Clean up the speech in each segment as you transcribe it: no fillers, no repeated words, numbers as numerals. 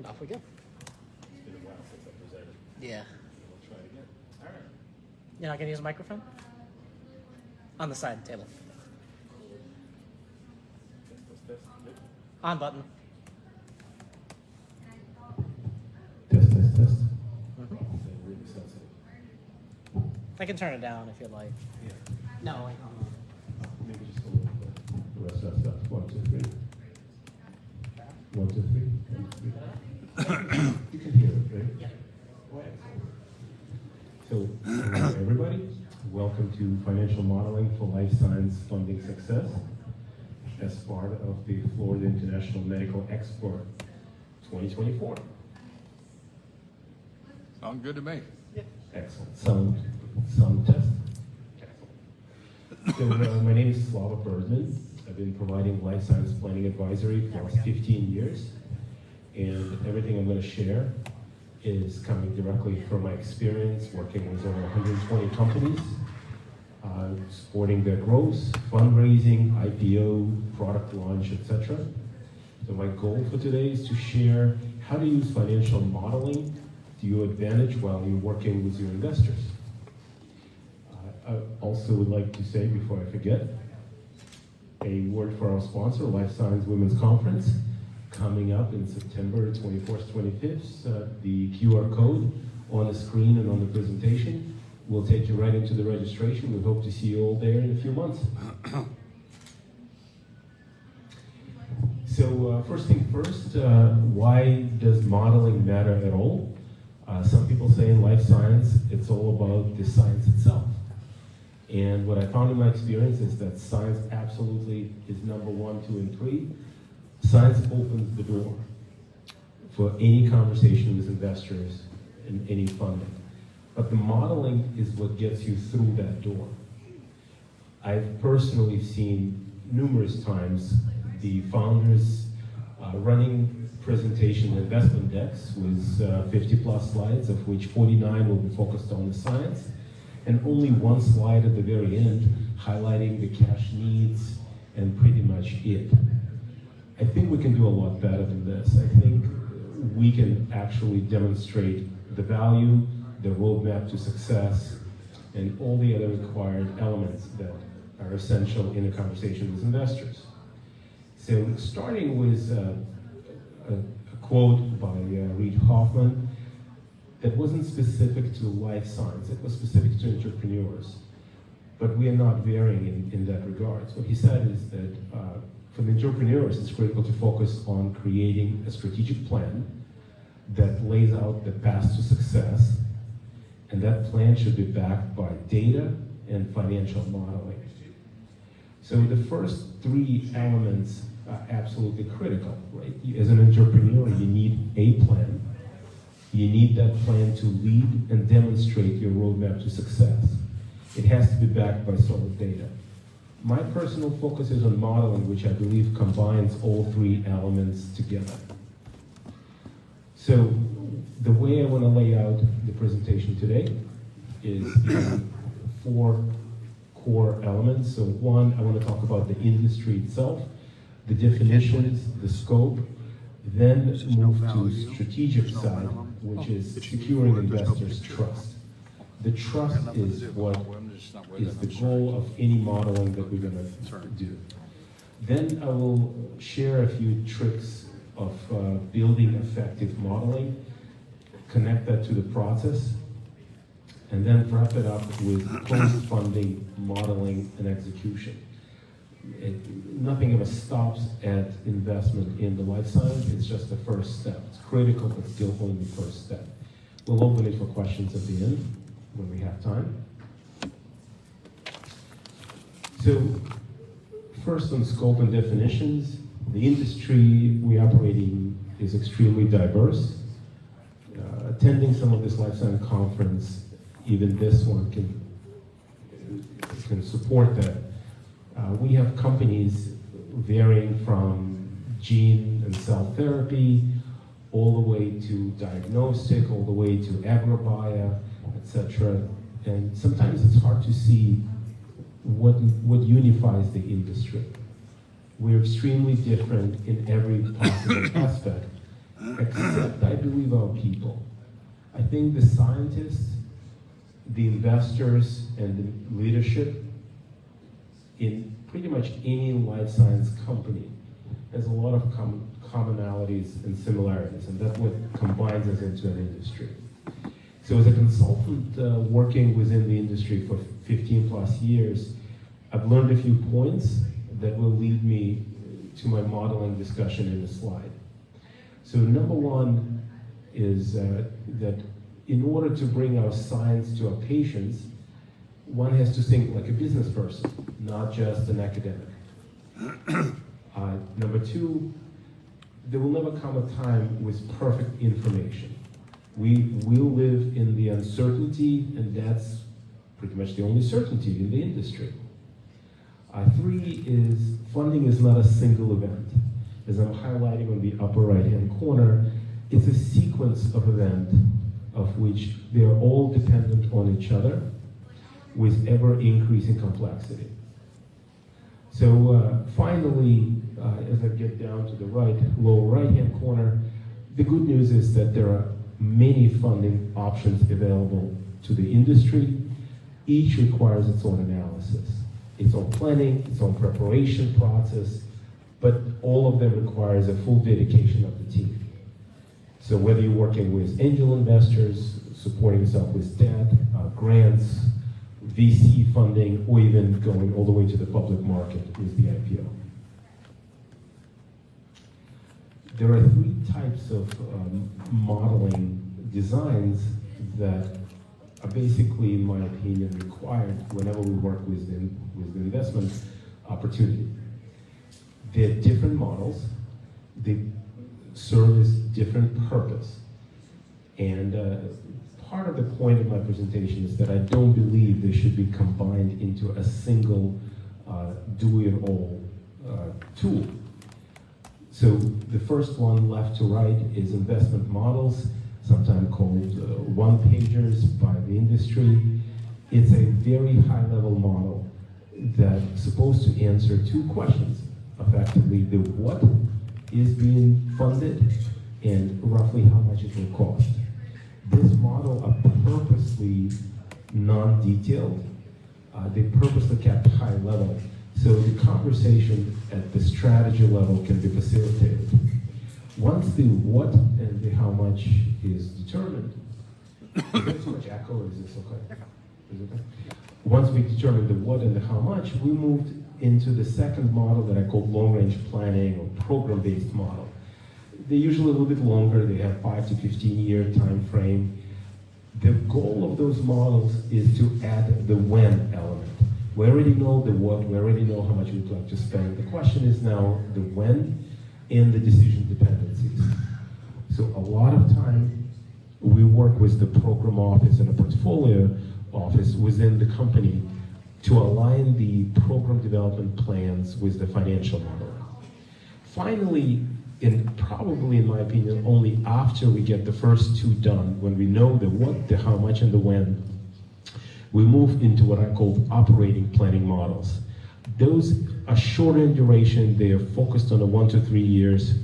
And off we go. It's been a while since I presented. Yeah. We'll try it again. All right. You're not going to use a microphone? On the side table. Test. Good. On button. Test. Mm-hmm. Really sensitive. I can turn it down if you'd like. Yeah. No, like, Maybe just a little bit. The rest of that stuff. 1, 2, 3. 1, 2, 3. 1, 2, 3. You can hear it, right? Yeah. So, everybody, welcome to Financial Modeling for Life Science Funding Success as part of the Florida International Medical Expo 2024. Sound good to me. Excellent. Sound test. Excellent. So, my name is Slava Bergman. I've been providing life science planning advisory for the last 15 years, and everything I'm going to share is coming directly from my experience working with over 120 companies, supporting their growth, fundraising, IPO, product launch, etc. So my goal for today is to share how to use financial modeling to your advantage while you're working with your investors. I also would like to say, before I forget, a word for our sponsor, Life Science Women's Conference, coming up in September 24th, 25th. The QR code on the screen and on the presentation will take you right into the registration. We hope to see you all there in a few months. So first thing first, why does modeling matter at all? Some people say in life science, it's all about the science itself. And what I found in my experience is that science absolutely is number 1, 2, and 3. Science opens the door for any conversation with investors and any funding. But the modeling is what gets you through that door. I've personally seen numerous times the founders running presentation investment decks with 50 plus slides, of which 49 will be focused on the science, and only one slide at the very end highlighting the cash needs and pretty much it. I think we can do a lot better than this. I think we can actually demonstrate the value, the roadmap to success, and all the other required elements that are essential in a conversation with investors. So starting with a quote by Reid Hoffman that wasn't specific to life science, it was specific to entrepreneurs. But we are not varying in that regard. So what he said is that for the entrepreneurs, it's critical to focus on creating a strategic plan that lays out the path to success, and that plan should be backed by data and financial modeling. So the first 3 elements are absolutely critical, right? As an entrepreneur, you need a plan. You need that plan to lead and demonstrate your roadmap to success. It has to be backed by solid data. My personal focus is on modeling, which I believe combines all 3 elements together. So the way I want to lay out the presentation today is in 4 core elements. So 1, I want to talk about the industry itself, the definitions, the scope, then move to strategic side, which is securing investors' trust. The trust is what is the goal of any modeling that we're going to do. Then I will share a few tricks of building effective modeling, connect that to the process, and then wrap it up with post-funding modeling and execution. Nothing ever stops at investment in the life science. It's just the first step. It's critical, but still only the first step. We'll open it for questions at the end when we have time. So first on scope and definitions, the industry we operate in is extremely diverse. Attending some of this life science conference, even this one can support that. We have companies varying from gene and cell therapy, all the way to diagnostic, all the way to agrobio, etc. And sometimes it's hard to see what unifies the industry. We're extremely different in every possible aspect, except leave out people. I think the scientists, the investors, and the leadership in pretty much any life science company has a lot of commonalities and similarities, and that's what combines us into an industry. So as a consultant working within the industry for 15 plus years, I've learned a few points that will lead me to my modeling discussion in a slide. So number one is that in order to bring our science to our patients, one has to think like a business person, not just an academic. Number two, there will never come a time with perfect information. We will live in the uncertainty, and that's pretty much the only certainty in the industry. Three is funding is not a single event. As I'm highlighting on the upper right-hand corner, it's a sequence of events of which they are all dependent on each other with ever-increasing complexity. So finally, as I get down to the lower right-hand corner, the good news is that there are many funding options available to the industry. Each requires its own analysis, its own planning, its own preparation process, but all of them requires a full dedication of the team. So whether you're working with angel investors, supporting yourself with debt, grants, VC funding, or even going all the way to the public market with the IPO. There are three types of modeling designs that are basically, in my opinion, required whenever we work with the investment opportunity. They're different models, they service different purpose. And part of the point of my presentation is that I don't believe they should be combined into a single do-it-all tool. So the first one, left to right, is investment models, sometimes called one-pagers by the industry. It's a very high-level model that's supposed to answer two questions, effectively, the what is being funded and roughly how much it will cost. This model are purposely non-detailed. They purposely kept high level, so the conversation at the strategy level can be facilitated. Once the what and the how much is determined, is there too much echo or is this okay? Is it okay? Once we determine the what and the how much, we moved into the second model that I call long-range planning or program-based model. They're usually a little bit longer. They have 5 to 15-year time frame. The goal of those models is to add the when element. We already know the what, we already know how much we'd like to spend. The question is now the when and the decision dependencies. So a lot of time we work with the program office and a portfolio office within the company to align the program development plans with the financial model. Finally, and probably in my opinion, only after we get the first two done, when we know the what, the how much, and the when, we move into what I call operating planning models. Those are shorter in duration, they are focused on the 1 to 3 years.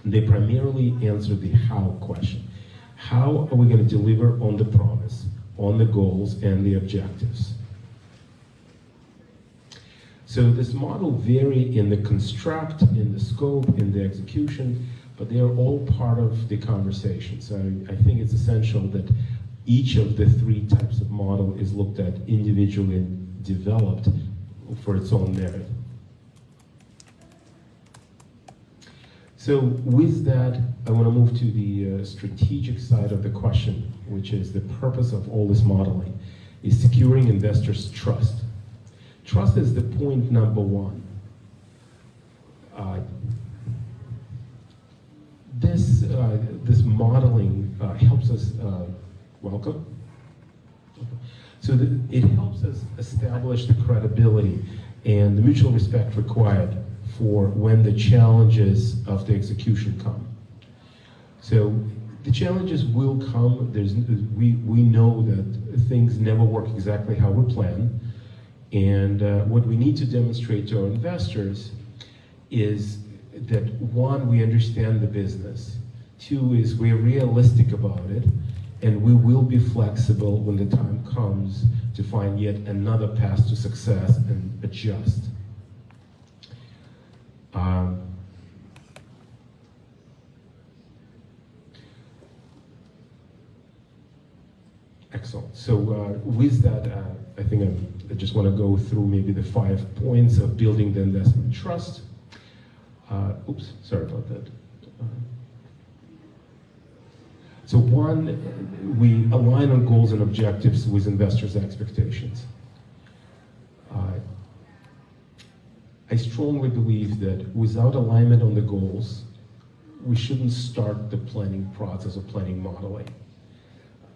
They primarily answer the how question. How are we going to deliver on the promise, on the goals and the objectives? So this model vary in the construct, in the scope, in the execution, but they are all part of the conversation. So I think it's essential that each of the three types of model is looked at individually and developed for its own merit. So with that, I want to move to the strategic side of the question, which is the purpose of all this modeling, is securing investors' trust. Trust is the point number one. This modeling helps us, welcome. So it helps us establish the credibility and the mutual respect required for when the challenges of the execution come. So the challenges will come. We know that things never work exactly how we plan. And what we need to demonstrate to our investors is that, one, we understand the business. Two is we're realistic about it, and we will be flexible when the time comes to find yet another path to success and adjust. Excellent. So with that, I think I just want to go through maybe the 5 points of building the investment trust. Oops, sorry about that. So one, we align on goals and objectives with investors' expectations. I strongly believe that without alignment on the goals, we shouldn't start the planning process or planning modeling.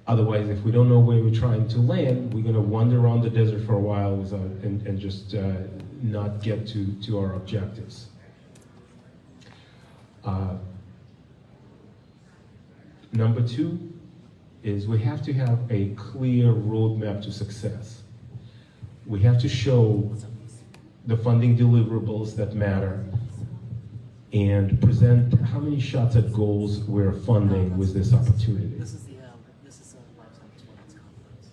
Otherwise, if we don't know where we're trying to land, we're going to wander around the desert for a while without, and just not get to our objectives. Number two is we have to have a clear roadmap to success. We have to show the funding deliverables that matter and present how many shots at goals we're funding with this opportunity. This is a Life Science Women's Conference.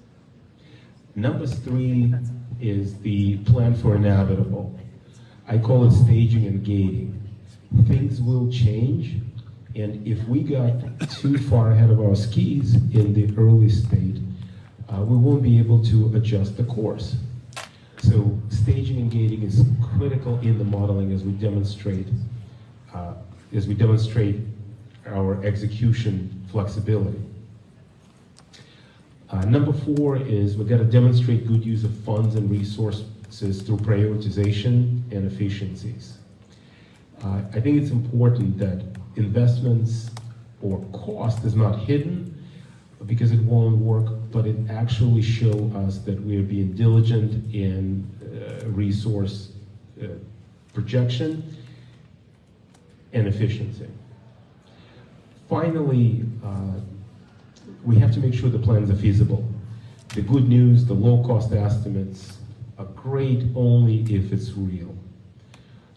Number three is the plan for inevitable. I call it staging and gating. Things will change, and if we got too far ahead of our skis in the early state, we won't be able to adjust the course. So staging and gating is critical in the modeling as we demonstrate our execution flexibility. Number four is we've got to demonstrate good use of funds and resources through prioritization and efficiencies. I think it's important that investments or cost is not hidden because it won't work, but it actually shows us that we are being diligent in resource projection and efficiency. Finally, we have to make sure the plans are feasible. The good news, the low-cost estimates are great only if it's real.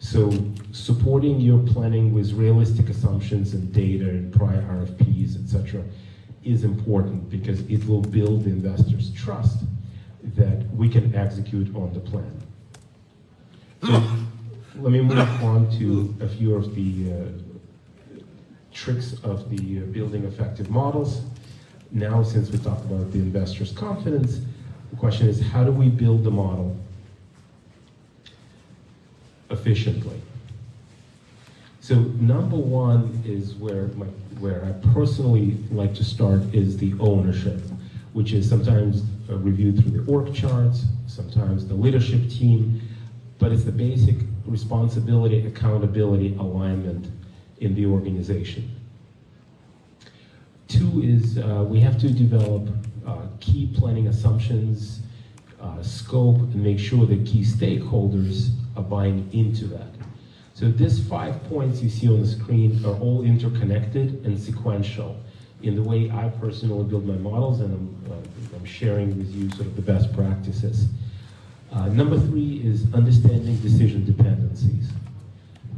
So supporting your planning with realistic assumptions and data and prior RFPs, etc., is important because it will build the investors' trust that we can execute on the plan. So let me move on to a few of the tricks of the building effective models. Now, since we talked about the investors' confidence, the question is, how do we build the model efficiently? So number one is where I personally like to start is the ownership, which is sometimes reviewed through the org charts, sometimes the leadership team, but it's the basic responsibility, accountability, alignment in the organization. Two is we have to develop key planning assumptions, scope, and make sure that key stakeholders are buying into that. So these 5 points you see on the screen are all interconnected and sequential in the way I personally build my models, and I'm sharing with you sort of the best practices. Number three is understanding decision dependencies.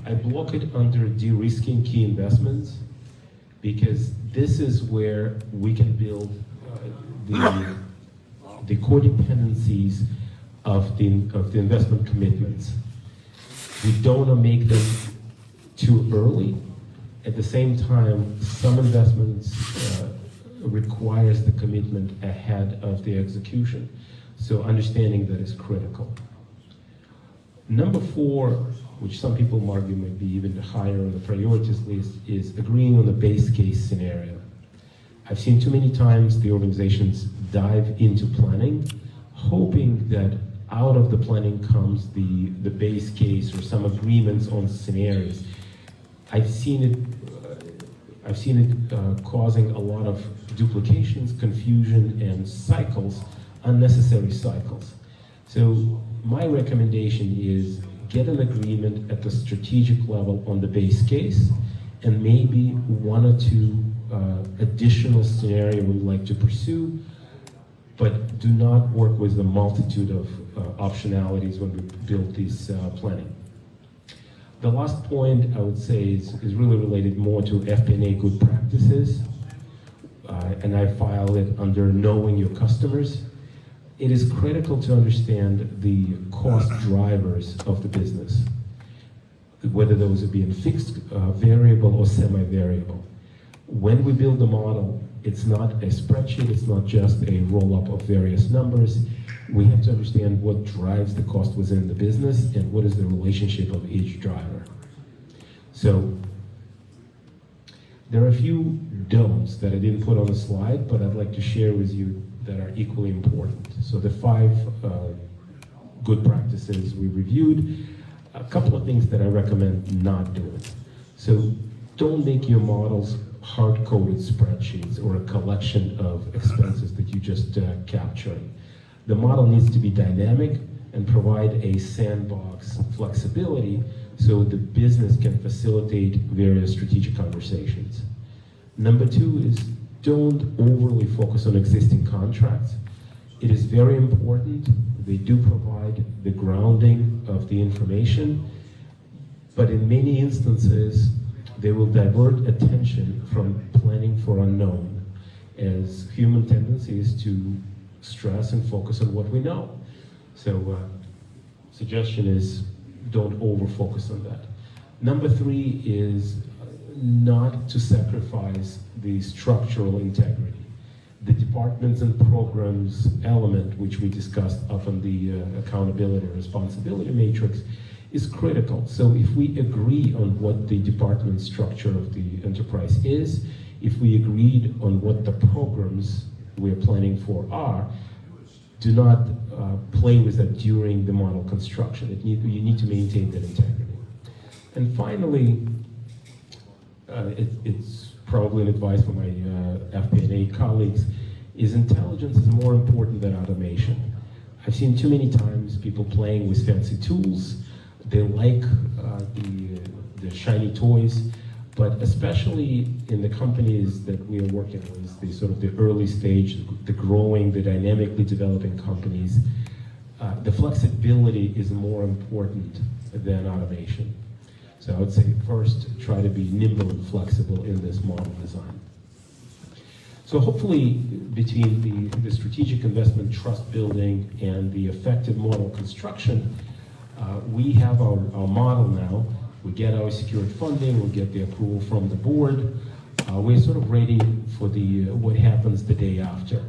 I block it under de-risking key investments because this is where we can build the codependencies of the investment commitments. We don't want to make them too early. At the same time, some investments requires the commitment ahead of the execution. So understanding that is critical. Number four, which some people argue might be even higher on the priorities list, is agreeing on the base case scenario. I've seen too many times the organizations dive into planning, hoping that out of the planning comes the base case or some agreements on scenarios. I've seen it causing a lot of duplications, confusion, and cycles, unnecessary cycles. So my recommendation is get an agreement at the strategic level on the base case, and maybe one or two additional scenarios we'd like to pursue, but do not work with the multitude of optionalities when we build this planning. The last point I would say is really related more to FP&A good practices, and I file it under knowing your customers. It is critical to understand the cost drivers of the business, whether those are being fixed, variable, or semi-variable. When we build a model, it's not a spreadsheet, it's not just a roll-up of various numbers. We have to understand what drives the cost within the business and what is the relationship of each driver. So there are a few don'ts that I didn't put on the slide, but I'd like to share with you that are equally important. So the 5 good practices we reviewed, a couple of things that I recommend not doing. So don't make your models hard-coded spreadsheets or a collection of expenses that you just capturing. The model needs to be dynamic and provide a sandbox flexibility so the business can facilitate various strategic conversations. Number 2 is don't overly focus on existing contracts. It is very important. They do provide the grounding of the information, but in many instances, they will divert attention from planning for unknown, as human tendency is to stress and focus on what we know. So suggestion is don't over-focus on that. Number 3 is not to sacrifice the structural integrity. The departments and programs element, which we discussed up on the accountability and responsibility matrix, is critical. So if we agree on what the department structure of the enterprise is, if we agreed on what the programs we're planning for are, do not play with that during the model construction. You need to maintain that integrity. And finally, it's probably an advice for my FP&A colleagues, is intelligence is more important than automation. I've seen too many times people playing with fancy tools. They like the shiny toys, but especially in the companies that we are working with, the sort of the early stage, the growing, the dynamically developing companies, the flexibility is more important than automation. So I would say first, try to be nimble and flexible in this model design. So hopefully between the strategic investment trust building and the effective model construction, we have our model now. We get our secured funding, we get the approval from the board. We're sort of ready for what happens the day after.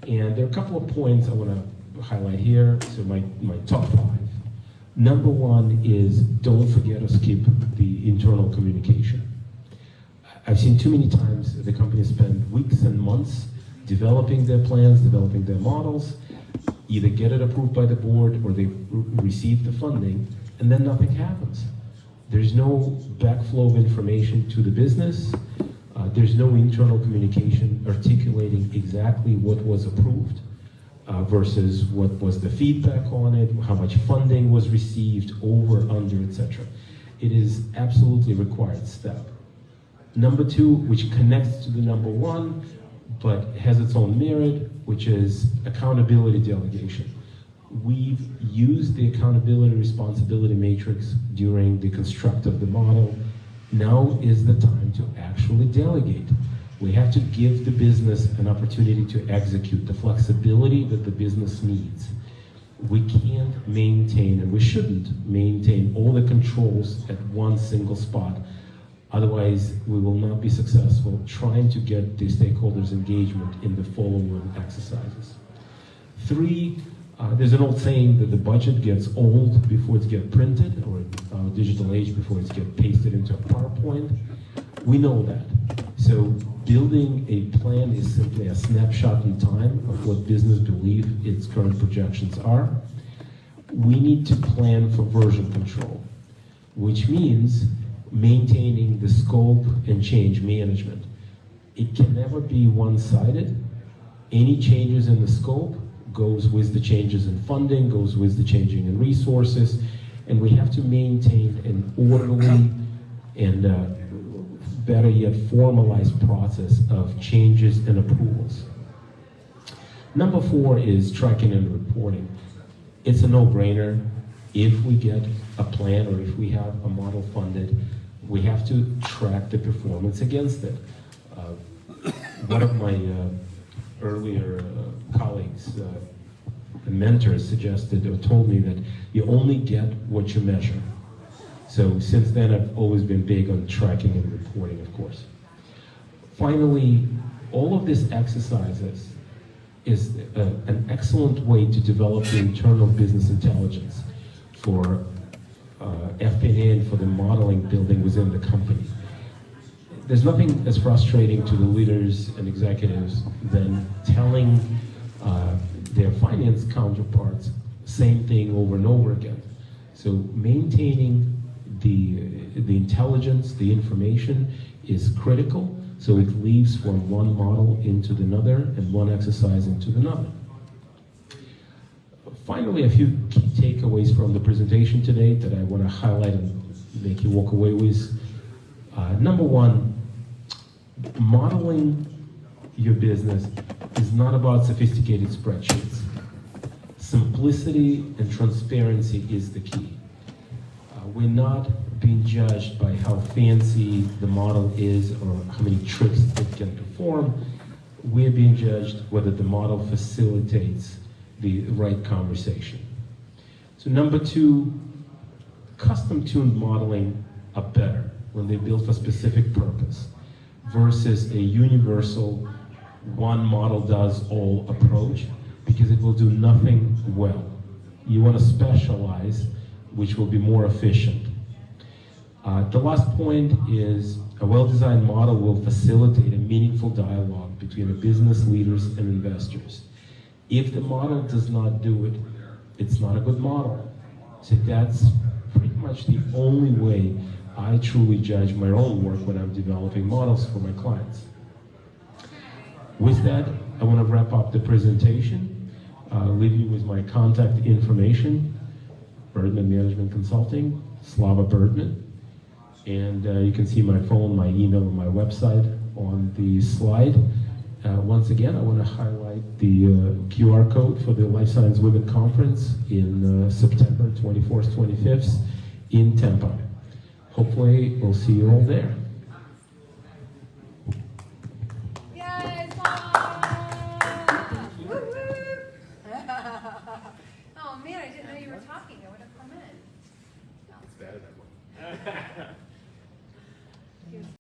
And there are a couple of points I want to highlight here. So my top 5. Number 1 is don't forget or skip the internal communication. I've seen too many times the companies spend weeks and months developing their plans, developing their models, either get it approved by the board or they receive the funding, and then nothing happens. There's no backflow of information to the business. There's no internal communication articulating exactly what was approved versus what was the feedback on it, how much funding was received, over, under, etc. It is absolutely required step. Number 2, which connects to the number 1, but has its own merit, which is accountability delegation. We've used the accountability responsibility matrix during the construct of the model. Now is the time to actually delegate. We have to give the business an opportunity to execute the flexibility that the business needs. We can't maintain, and we shouldn't maintain all the controls at one single spot. Otherwise, we will not be successful trying to get the stakeholders' engagement in the following exercises. 3, there's an old saying that the budget gets old before it gets printed, or in digital age before it gets pasted into a PowerPoint. We know that. So building a plan is simply a snapshot in time of what business believe its current projections are. We need to plan for version control, which means maintaining the scope and change management. It can never be one-sided. Any changes in the scope goes with the changes in funding, goes with the changing in resources, and we have to maintain an orderly and better yet formalized process of changes and approvals. Number 4 is tracking and reporting. It's a no-brainer. if we get a plan or if we have a model funded, we have to track the performance against it. One of my earlier colleagues, mentors, suggested or told me that you only get what you measure. So since then, I've always been big on tracking and reporting, of course. Finally, all of these exercises is an excellent way to develop the internal business intelligence for FP&A and for the modeling building within the company. There's nothing as frustrating to the leaders and executives than telling their finance counterparts same thing over and over again. So maintaining the intelligence, the information is critical, so it leads from one model into another and one exercise into another. Finally, a few key takeaways from the presentation today that I want to highlight and make you walk away with. Number one, modeling your business is not about sophisticated spreadsheets. Simplicity and transparency is the key. We're not being judged by how fancy the model is or how many tricks it can perform. We're being judged whether the model facilitates the right conversation. So number two, custom-tuned modeling are better when they're built for specific purpose versus a universal one model does all approach, because it will do nothing well. You want to specialize, which will be more efficient. The last point is a well-designed model will facilitate a meaningful dialogue between the business leaders and investors. If the model does not do it, it's not a good model. So that's pretty much the only way I truly judge my own work when I'm developing models for my clients. With that, I want to wrap up the presentation, leave you with my contact information, Bergman Management Consulting, Slava Bergman, and you can see my phone, my email, and my website on the slide. Once again, I want to highlight the QR code for the Life Science Women Conference in September 24th, 25th in Tampa. Hopefully, we'll see you all there.